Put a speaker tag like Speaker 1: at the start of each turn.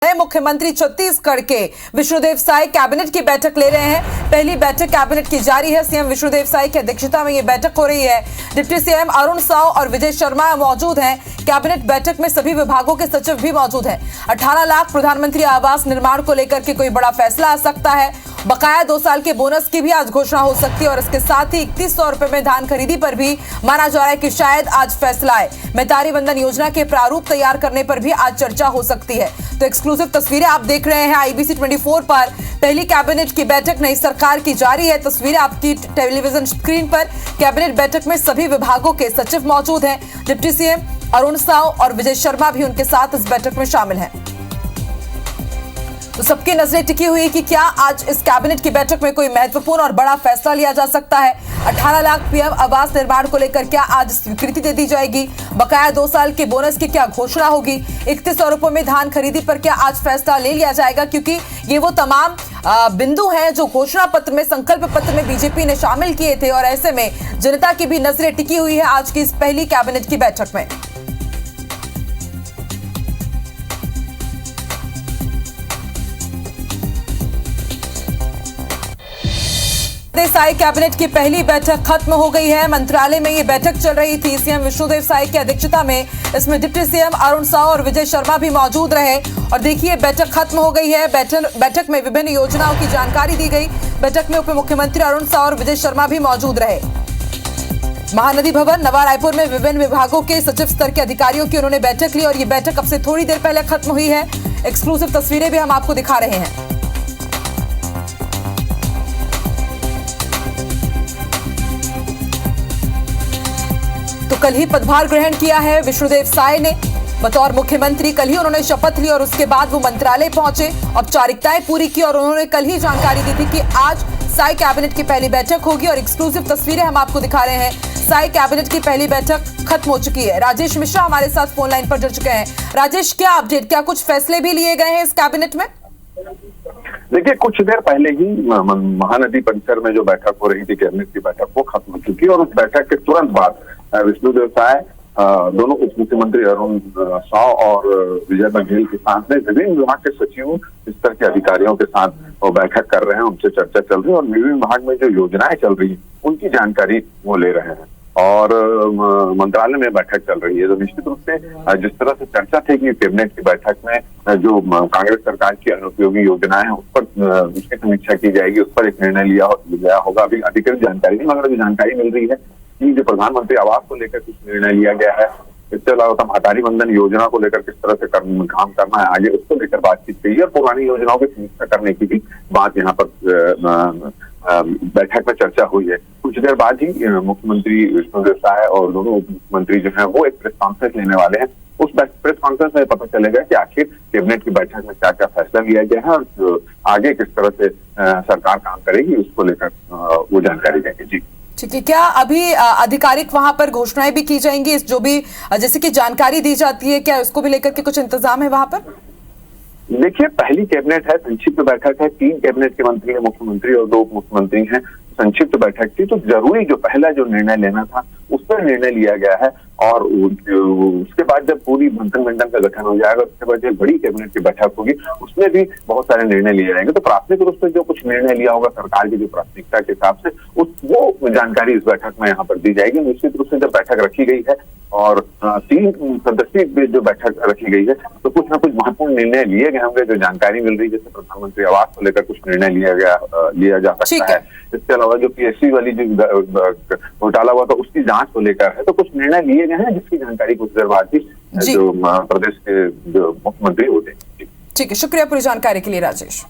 Speaker 1: नए मुख्यमंत्री छत्तीसगढ़ के विष्णुदेव साय कैबिनेट की बैठक ले रहे हैं। पहली बैठक कैबिनेट की जारी है। सीएम विष्णुदेव साय की अध्यक्षता में ये बैठक हो रही है। डिप्टी सीएम अरुण साव और विजय शर्मा मौजूद हैं। कैबिनेट बैठक में सभी विभागों के सचिव भी मौजूद हैं। 18 लाख प्रधानमंत्री आवास निर्माण को लेकर के कोई बड़ा फैसला आ सकता है। बकाया 2 साल के बोनस की भी आज घोषणा हो सकती है और इसके साथ ही 3100 रुपए में धान खरीदी पर भी माना जा रहा है कि शायद आज फैसला आए। मैतारी वंदन योजना के प्रारूप तैयार करने पर भी आज चर्चा हो सकती है। तो एक्सक्लूसिव तस्वीरें आप देख रहे हैं IBC 24 पर। पहली कैबिनेट की बैठक नई सरकार की जारी है। तस्वीरें आपकी टेलीविजन स्क्रीन पर। कैबिनेट बैठक में सभी विभागों के सचिव मौजूद हैं। डिप्टी सीएम अरुण साव और विजय शर्मा भी उनके साथ इस बैठक में शामिल हैं। तो सबकी नजरें टिकी हुई कि क्या आज इस कैबिनेट की बैठक में कोई महत्वपूर्ण और बड़ा फैसला लिया जा सकता है। 18 लाख पीएम आवास निर्माण को लेकर क्या आज स्वीकृति दे दी जाएगी। बकाया 2 साल के बोनस की क्या घोषणा होगी। 3100 रुपए में धान खरीदी पर क्या आज फैसला ले लिया जाएगा, क्योंकि ये वो तमाम बिंदु हैं जो घोषणा पत्र में, संकल्प पत्र में बीजेपी ने शामिल किए थे और ऐसे में जनता की भी नजरें टिकी हुई है आज की इस पहली कैबिनेट की बैठक में। साय कैबिनेट की पहली बैठक खत्म हो गई है। मंत्रालय में ये बैठक चल रही थी। सीएम विष्णुदेव साय की अध्यक्षता में इसमें डिप्टी सीएम अरुण साव और विजय शर्मा भी मौजूद रहे। और देखिए बैठक खत्म हो गई है। बैठक में विभिन्न योजनाओं की जानकारी दी गई। बैठक में उप मुख्यमंत्री अरुण साव और विजय शर्मा भी मौजूद रहे। महानदी भवन नवा रायपुर में विभिन्न विभागों के सचिव स्तर के अधिकारियों की उन्होंने बैठक ली और ये बैठक अब से थोड़ी देर पहले खत्म हुई है। एक्सक्लूसिव तस्वीरें भी हम आपको दिखा रहे हैं। तो कल ही पदभार ग्रहण किया है विष्णुदेव साय ने बतौर मुख्यमंत्री। कल ही उन्होंने शपथ ली और उसके बाद वो मंत्रालय पहुंचे, औपचारिकताएं पूरी की और उन्होंने कल ही जानकारी दी थी कि आज साय कैबिनेट की पहली बैठक होगी। और एक्सक्लूसिव तस्वीरें हम आपको दिखा रहे हैं। साय कैबिनेट की पहली बैठक खत्म हो चुकी है। राजेश मिश्रा हमारे साथ फोन लाइन पर जुड़ चुके हैं। राजेश, क्या अपडेट, क्या कुछ फैसले भी लिए गए हैं इस कैबिनेट में?
Speaker 2: देखिए, कुछ देर पहले ही महानदी परिसर में जो बैठक हो रही थी कैबिनेट की बैठक, वो खत्म हो चुकी है और उस बैठक के तुरंत बाद विष्णुदेव साय दोनों उप मुख्यमंत्री अरुण साव और विजय बघेल के साथ में विभिन्न विभाग के सचिवों स्तर के अधिकारियों के साथ वो बैठक कर रहे हैं। उनसे चर्चा चल रही है और विभिन्न विभाग में जो योजनाएं चल रही है उनकी जानकारी वो ले रहे हैं और मंत्रालय में बैठक चल रही है। तो निश्चित रूप से जिस तरह से चर्चा थी कि कैबिनेट की बैठक में जो कांग्रेस सरकार की अनुपयोगी योजनाएं हैं उस पर उसकी समीक्षा की जाएगी, उस पर एक निर्णय लिया गया होगा। अभी अधिकृत जानकारी नहीं, मगर अभी जानकारी मिल रही है कि जो प्रधानमंत्री आवास को लेकर कुछ निर्णय लिया गया है। इसके अलावा मैतारी वंदन योजना को लेकर किस तरह से काम करना है आगे, उसको लेकर बातचीत की है और पुरानी योजनाओं की समीक्षा करने की भी बात यहाँ पर बैठक में चर्चा हुई है। कुछ देर बाद ही मुख्यमंत्री विष्णुदेव साय और दोनों उप मुख्यमंत्री जो है वो एक प्रेस कॉन्फ्रेंस लेने वाले हैं। उस प्रेस कॉन्फ्रेंस में पता चलेगा कि आखिर कैबिनेट की बैठक में क्या क्या फैसला लिया गया है और आगे किस तरह से सरकार काम करेगी, उसको लेकर वो जानकारी देंगे। जी
Speaker 1: ठीक है, क्या अभी आधिकारिक वहां पर घोषणाएं भी की जाएंगी, जो भी जैसे कि जानकारी दी जाती है, क्या उसको भी लेकर के कुछ इंतजाम है वहां पर?
Speaker 2: देखिए, पहली कैबिनेट है, संक्षिप्त बैठक है। 3 कैबिनेट के मंत्री है, मुख्यमंत्री और 2 उप मुख्यमंत्री हैं। संक्षिप्त बैठक थी तो जरूरी जो पहला जो निर्णय लेना था उस पर निर्णय लिया गया है और उसके बाद जब पूरी मंत्रिमंडल का गठन हो जाएगा उसके बाद जो बड़ी कैबिनेट की बैठक होगी उसमें भी बहुत सारे निर्णय लिए जाएंगे। तो प्राथमिक रूप से जो कुछ निर्णय लिया होगा सरकार की जो प्राथमिकता के हिसाब से वो जानकारी इस बैठक में यहाँ पर दी जाएगी। निश्चित रूप से जब बैठक रखी गई है और 3 सदस्यीय जो बैठक रखी गई है तो कुछ ना कुछ महत्वपूर्ण निर्णय लिए गए होंगे जो जानकारी मिल रही है। जैसे प्रधानमंत्री आवास को लेकर कुछ निर्णय लिया जा सकता है। इसके अलावा जो PSC वाली जो घोटाला हुआ था उसकी जांच को लेकर है, तो कुछ निर्णय लिए गए हैं जिसकी जानकारी कुछ देर बाद ही जो प्रदेश के जो मुख्यमंत्री होते हैं।
Speaker 1: ठीक है, शुक्रिया पूरी जानकारी के लिए राजेश।